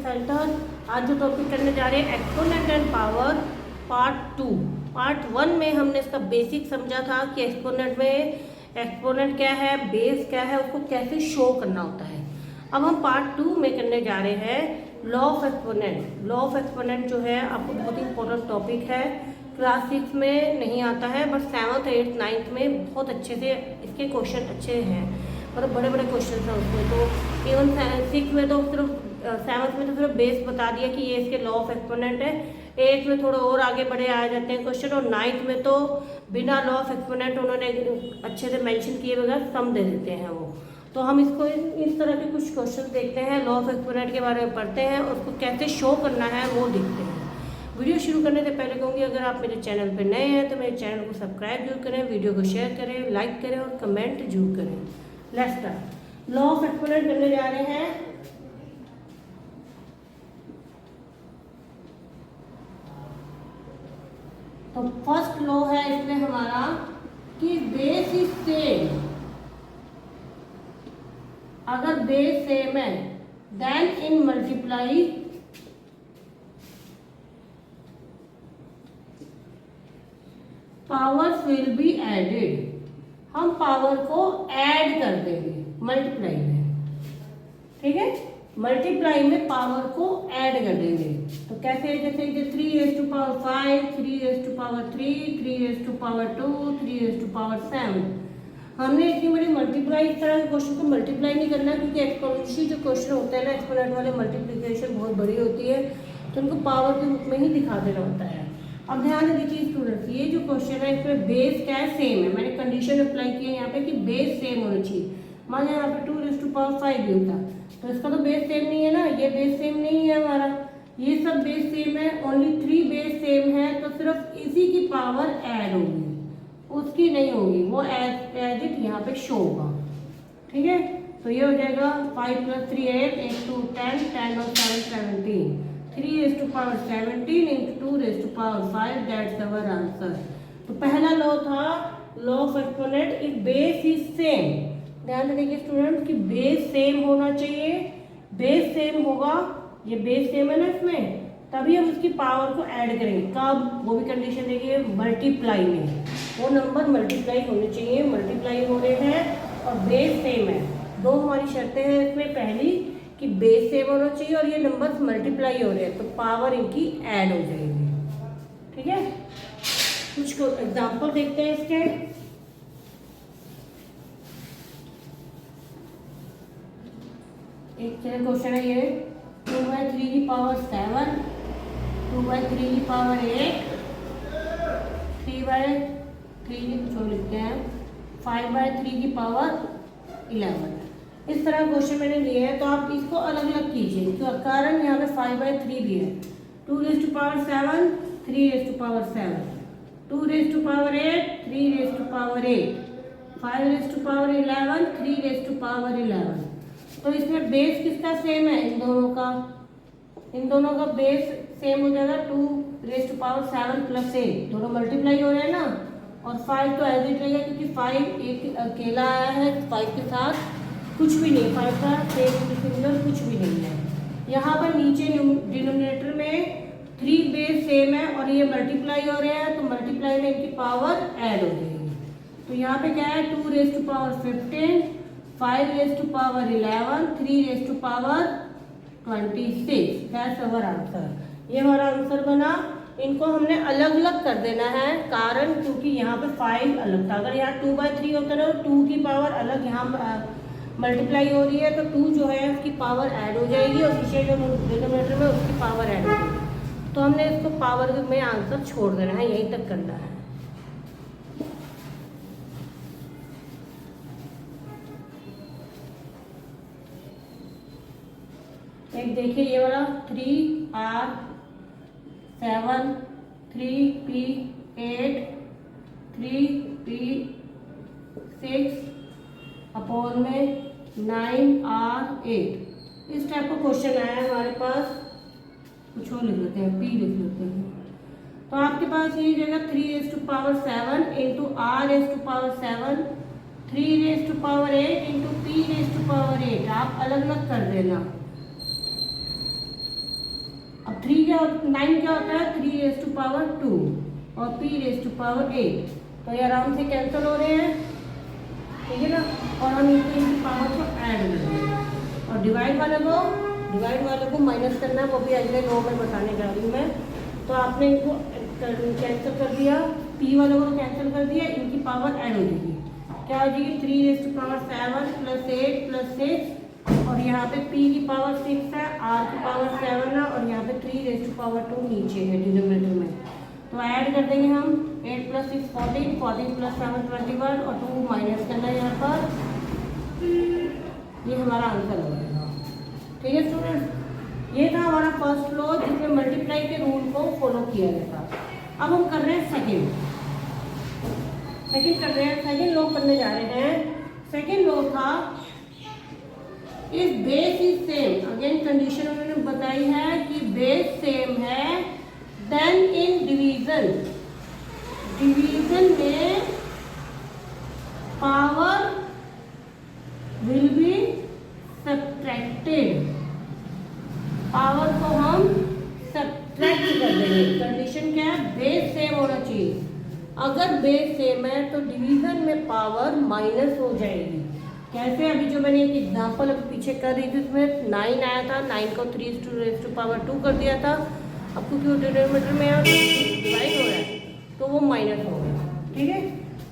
Centre. आज जो topic करने जा रहे हैं exponent and power part 2। Part 1 में हमने इसका बेसिक समझा था कि एक्सपोनेंट में एक्सपोनेंट क्या है, बेस क्या है, उसको कैसे शो करना होता है। अब हम पार्ट 2 में करने जा रहे हैं law of exponent. Law of exponent जो है आपको बहुत ही इंपॉर्टेंट टॉपिक है, क्लास 6 में नहीं आता है बट 7th 8th 9th में बहुत अच्छे से इसके क्वेश्चन अच्छे हैं, मतलब बड़े बड़े क्वेश्चन हैं उसमें। तो इवन 6 में तो सिर्फ 7th में तो सिर्फ बेस बता दिया कि ये इसके लॉ ऑफ एक्सपोनेंट है। 8th में थोड़ा और आगे बढ़े आ जाते हैं क्वेश्चन, और 9th में तो बिना लॉ ऑफ एक्सपोनेंट उन्होंने अच्छे से मेंशन किए बगैर सम दे देते हैं वो। तो हम इसको इस तरह के कुछ क्वेश्चन देखते हैं, लॉ ऑफ एक्सपोनेंट के बारे में पढ़ते हैं और उसको कैसे शो करना है वो देखते हैं। वीडियो शुरू करने से पहले कहूँगी अगर आप मेरे चैनल पर नए हैं तो मेरे चैनल को सब्सक्राइब जरूर करें, वीडियो को शेयर करें, लाइक करें और कमेंट जरूर करें। Let's start. Law of exponent करने जा रहे हैं। तो फर्स्ट लॉ है इसमें हमारा कि बेस इज सेम। अगर बेस सेम है then in multiply powers will be added. हम पावर को ऐड कर देंगे मल्टीप्लाई में, ठीक है, मल्टीप्लाई में पावर को ऐड कर देंगे। तो कैसे, जैसे 3⁵5, 3⁵3, 3⁵2, 3⁵7। हमने इतनी बड़ी मल्टीप्लाई, इस तरह के क्वेश्चन को मल्टीप्लाई नहीं करना क्योंकि एक्सपोनेंशियल जो क्वेश्चन होते हैं ना, एक्सपोनेंट वाले मल्टीप्लिकेशन बहुत बड़ी होती है तो उनको पावर के रूप में ही दिखा देना होता है। अब ध्यान से देखिए स्टूडेंट्स, ये जो क्वेश्चन है इसमें बेस क्या है, सेम है। मैंने कंडीशन अप्लाई की है यहाँ पे कि बेस सेम होना चाहिए। मान लीजिए यहाँ पे 2⁵5 भी होता तो इसका तो बेस सेम नहीं है ना, ये बेस सेम नहीं है हमारा, ये सब बेस सेम है, ओनली 3 बेस सेम है। तो सिर्फ इसी की पावर ऐड होगी, उसकी नहीं होगी, वो एज इट यहाँ पे शो होगा, ठीक है। तो ये हो जाएगा 5 + 3 8, 8 2 10, 10 और 7 17, 3⁵17 into 2⁵5, दैट्स अवर आंसर। तो पहला लॉ था law of exponent if base is same. ध्यान देखिए स्टूडेंट कि बेस सेम होना चाहिए, बेस सेम होगा, ये बेस सेम है ना इसमें, तभी हम उसकी पावर को ऐड करेंगे। कब, वो भी कंडीशन देखिए मल्टीप्लाई में, वो नंबर मल्टीप्लाई होने चाहिए, मल्टीप्लाई हो रहे हैं और बेस सेम है। दो हमारी शर्तें हैं इसमें, पहली कि बेस सेम होना चाहिए और ये नंबर्स मल्टीप्लाई हो रहे हैं तो पावर इनकी ऐड हो जाएगी, ठीक है। कुछ एग्जाम्पल देखते हैं इसके। एक क्वेश्चन है ये 2/3 की पावर 7, 2/3 की पावर 8, 3/3 की जो लिखते हैं 5/3 की पावर 11। इस तरह क्वेश्चन मैंने लिए हैं तो आप इसको अलग अलग कीजिए, तो कारण यहाँ पे 5/3 भी है। 2⁵7, 3⁵7, 2⁵8, 3⁵8, 5⁵11, 3⁵11। तो इसमें बेस किसका सेम है, इन दोनों का बेस सेम हो जाएगा। 2⁵7 + 8 दोनों मल्टीप्लाई हो रहे हैं ना, और 5 तो एज इट रहेगा क्योंकि 5 एक अकेला आया है, 5 के साथ कुछ भी नहीं, 5 का सिमिलर कुछ भी नहीं है। यहाँ पर नीचे डिनोमिनेटर में 3 बेस सेम है और ये मल्टीप्लाई हो रहे हैं तो मल्टीप्लाई में इनकी पावर ऐड हो जाएगी। तो यहाँ पे क्या है 2⁵15, 5⁵11, 3⁵26, दैट्स अवर आंसर। ये हमारा आंसर बना। इनको हमने अलग अलग कर देना है, कारण क्योंकि यहाँ पे 5 अलग था। अगर यहाँ 2/3 होता ना, 2 की पावर अलग यहाँ मल्टीप्लाई हो रही है तो 2 जो है उसकी पावर ऐड हो जाएगी और नीचे जो डिनोमिनेटर में उसकी पावर ऐड हो जाएगी। तो हमने इसको पावर में आंसर छोड़ देना है, यहीं तक करना है। एक देखिए ये वाला 3R7, 3P8, 3P6 अपॉन में 9R8। इस टाइप का क्वेश्चन आया है हमारे पास, कुछ और लिख लेते हैं, P लिख लेते हैं। तो आपके पास ये जगह 3⁵7 इंटू R⁵7, 3⁵8 इंटू P⁵8 आप अलग अलग कर देना। अब 3 क्या 9 क्या होता है 3 रेज टू पावर 2 और p रेज टू पावर 8, तो ये आराम से कैंसिल हो रहे हैं, ठीक है ना। और हम इनकी पावर को ऐड कर देंगे और डिवाइड वाले को माइनस करना है, वो भी अगले लो में बताने जा रही हूँ मैं। तो आपने इनको कैंसिल कर दिया, p वालों को कैंसिल कर दिया, इनकी पावर ऐड हो जाएगी, क्या हो जाएगी 3 raise to power 7 plus 8 plus 6, और यहाँ पे p की पावर 6 है, r की पावर 7 है, और यहाँ पे 3 रेज टू पावर 2 नीचे है डिनोमिनेटर में। तो ऐड कर देंगे हम 8 प्लस 6 14, 14 प्लस 7 21 और 2 माइनस करना है यहाँ पर, ये हमारा आंसर हो जाएगा। ठीक है स्टूडेंट, ये था हमारा फर्स्ट लॉ जिसमें मल्टीप्लाई के रूल को फॉलो किया गया था। अब हम कर रहे हैं सेकेंड कर रहे हैं, सेकेंड लॉ करने जा रहे हैं। सेकेंड लॉ था if base is same, again condition उन्होंने बताई है कि बेस सेम है, देन इन डिवीजन में power will be subtracted, power को हम सब्ट्रैक्ट कर देंगे। कंडीशन क्या है, बेस सेम होना चाहिए। अगर बेस सेम है तो डिवीजन में पावर माइनस हो जाएगी। कैसे, अभी जो मैंने एक एग्जांपल अभी पीछे कर रही थी उसमें 9 आया था, 9 को 3 रेज़ टू पावर 2 कर दिया था। अब क्योंकि वो डिनोमिनेटर में डिवाइड हो रहा है तो वो माइनस हो गया, ठीक है।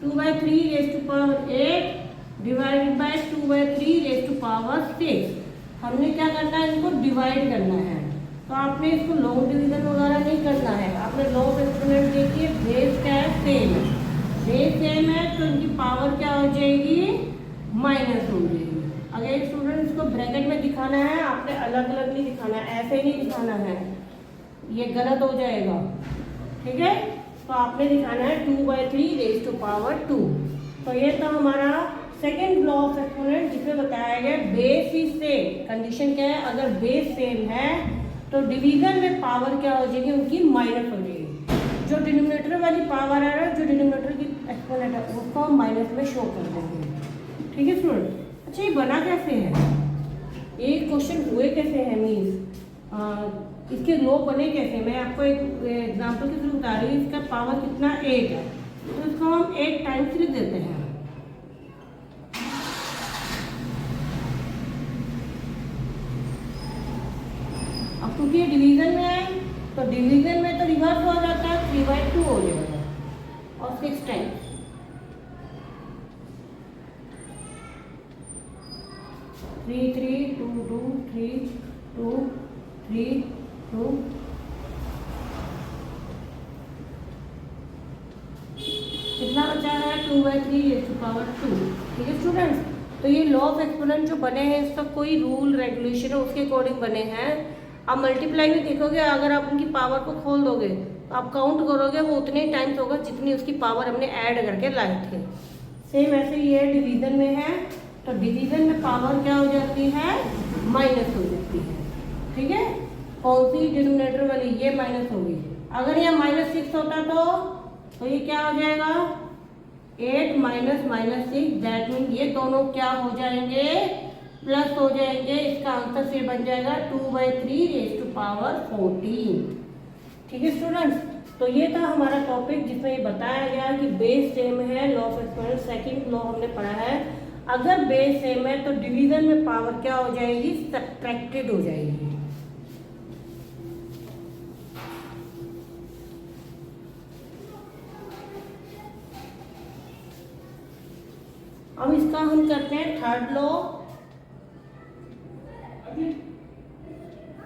2/3 raise to power 8 divided by 2/3 raise to power 6। हमने क्या करना है, इनको डिवाइड करना है, तो आपने इसको लॉन्ग डिवीजन वगैरह नहीं करना है। आपने लॉन्ग एक्सपोनेंट देखिए, बेस क्या है सेम है, बेस सेम है तो इनकी पावर क्या हो जाएगी माइनस हो जाएगी। अगर स्टूडेंट इसको ब्रैकेट में दिखाना है, आपने अलग अलग नहीं दिखाना है, ऐसे नहीं दिखाना है, ये गलत हो जाएगा, ठीक है। तो आपने दिखाना है 2/3 रेज़ टू पावर 2। तो ये तो हमारा सेकेंड लॉ ऑफ एक्सपोनेंट जिसमें बताया गया बेस इज सेम। कंडीशन क्या है, अगर बेस सेम है तो डिवीजन में पावर क्या हो जाएगी, उनकी माइनस हो जाएगी। जो डिनोमिनेटर वाली पावर है ना, जो डिनोमिनेटर की एक्सपोनेंट है, उसको हम माइनस में शो कर देंगे, ठीक है स्टूडेंट। अच्छा, ये बना कैसे है, ये क्वेश्चन हुए कैसे हैं, मीन्स इसके लो बने कैसे। मैं आपको एक एग्जांपल के थ्रू बता रही हूँ। इसका पावर कितना 8 है, तो इसको हम 8 टाइम्स लिख देते हैं। अब क्योंकि ये डिवीजन में है तो डिवीजन में तो रिवर्स हो जाता है, 3/2 हो जाएगा और 6 टाइम्स। थ्री 2 2 3 2 3 2 कितना बचा है 2/3 रेज़ टू पावर 2, ठीक है स्टूडेंट्स। तो ये लॉ ऑफ एक्सपोनेंट जो बने हैं इसका कोई रूल रेगुलेशन है उसके अकॉर्डिंग बने हैं। आप मल्टीप्लाई में देखोगे, अगर आप उनकी पावर को खोल दोगे तो आप काउंट करोगे वो उतने ही टाइम्स होगा जितनी उसकी पावर हमने ऐड करके लाए थे। सेम ऐसे ये डिवीजन में है तो डिवीजन में पावर क्या हो जाती है, माइनस हो जाती है, ठीक है। कौन सी, डिनोमिनेटर वाली, ये माइनस होगी। अगर यह -6 होता तो ये क्या हो जाएगा 8 माइनस -6, दैट मीन ये दोनों क्या हो जाएंगे, प्लस हो जाएंगे। इसका आंसर फिर बन जाएगा 2/3 रेज़ टू पावर 14, ठीक है स्टूडेंट्स। तो ये था हमारा टॉपिक जिसमें ये बताया गया कि बेस सेम है, law of exponent second law हमने पढ़ा है। अगर बेस सेम है तो डिवीजन में पावर क्या हो जाएगी, सब्ट्रैक्टेड हो जाएगी। अब इसका हम करते हैं थर्ड लॉ।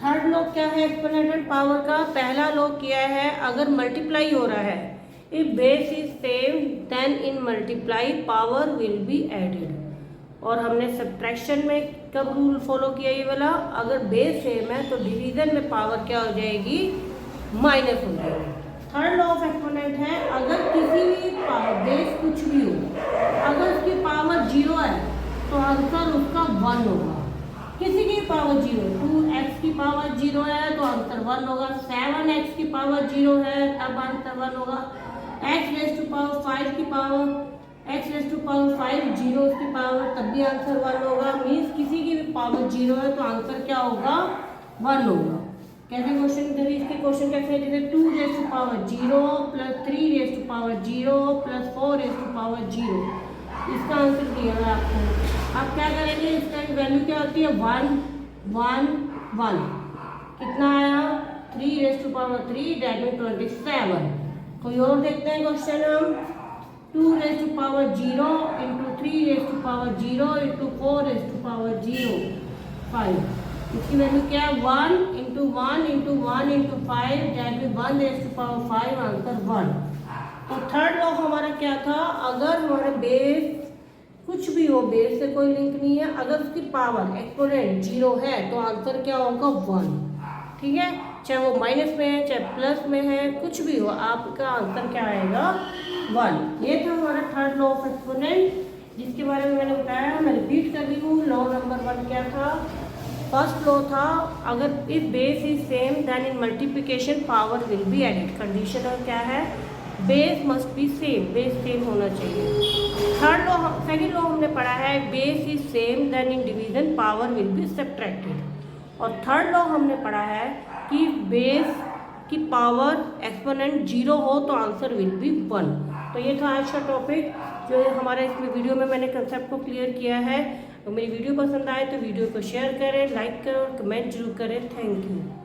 थर्ड लॉ क्या है एक्सपोनेंशियल पावर का, पहला लॉ किया है अगर मल्टीप्लाई हो रहा है, if base is same then in multiply power will be added. और हमने सब्ट्रैक्शन में कब रूल फॉलो किया ये वाला, अगर बेस सेम है तो डिवीजन में पावर क्या हो जाएगी, माइनस हो जाएगी। थर्ड लॉ ऑफ एक्सपोनेंट है अगर किसी भी पावर बेस कुछ भी हो, अगर उसकी पावर 0 है तो आंसर उसका 1 होगा। किसी की पावर 0, 2x की पावर 0 है तो आंसर 1 होगा। 7x की पावर 0 है तब आंसर 1 होगा। x रेज़ टू पावर 5 की power, x raise to power 5 0 की पावर, तब भी आंसर 1 होगा। मीन्स किसी की भी पावर 0 है तो आंसर क्या होगा, 1 होगा। कैसे क्वेश्चन, इसके क्वेश्चन कैसे है, जैसे 2 raise to power 0 plus 3 raise to power 0 plus 4 raise to power 0, इसका आंसर दिया है आपको। आप क्या करेंगे, इसका वैल्यू क्या होती है 1 1 1, कितना आया 3 raise to power 3 that mean 27। कोई और देखते हैं क्वेश्चन हम, 2 raise to power 0 into 3 raise to power 0 into 4 raise to power 0 5, इसकी वैल्यू क्या है 1 into 1 into 1 into 5 that mean 1 raise to power 5, answer 1। तो थर्ड लॉ हमारा क्या था, अगर हमारा बेस कुछ भी हो, बेस से कोई लिंक नहीं है, अगर उसकी पावर एक्सपोनेंट 0 है तो आंसर क्या होगा 1, ठीक है, चाहे वो माइनस में है चाहे प्लस में है, कुछ भी हो आपका आंसर क्या आएगा 1। ये था हमारा थर्ड लॉ ऑफ एक्सपोनेंट, जिसके बारे में मैंने बताया। मैं रिपीट कर रही हूँ, लॉ नंबर 1 क्या था, फर्स्ट लॉ था अगर if base is same then in multiplication power will be added. Condition और क्या है, base must be same, base same होना चाहिए। थर्ड लॉ, सेकेंड लॉ हमने पढ़ा है base is same then in division power will be subtracted. और third law हमने पढ़ा है कि बेस की पावर एक्सपोनेंट 0 हो तो आंसर विल बी 1। तो ये था आज का टॉपिक, जो हमारे इसमें वीडियो में मैंने कंसेप्ट को क्लियर किया है। तो मेरी वीडियो पसंद आए तो वीडियो को शेयर करें, लाइक करें और कमेंट जरूर करें। Thank you.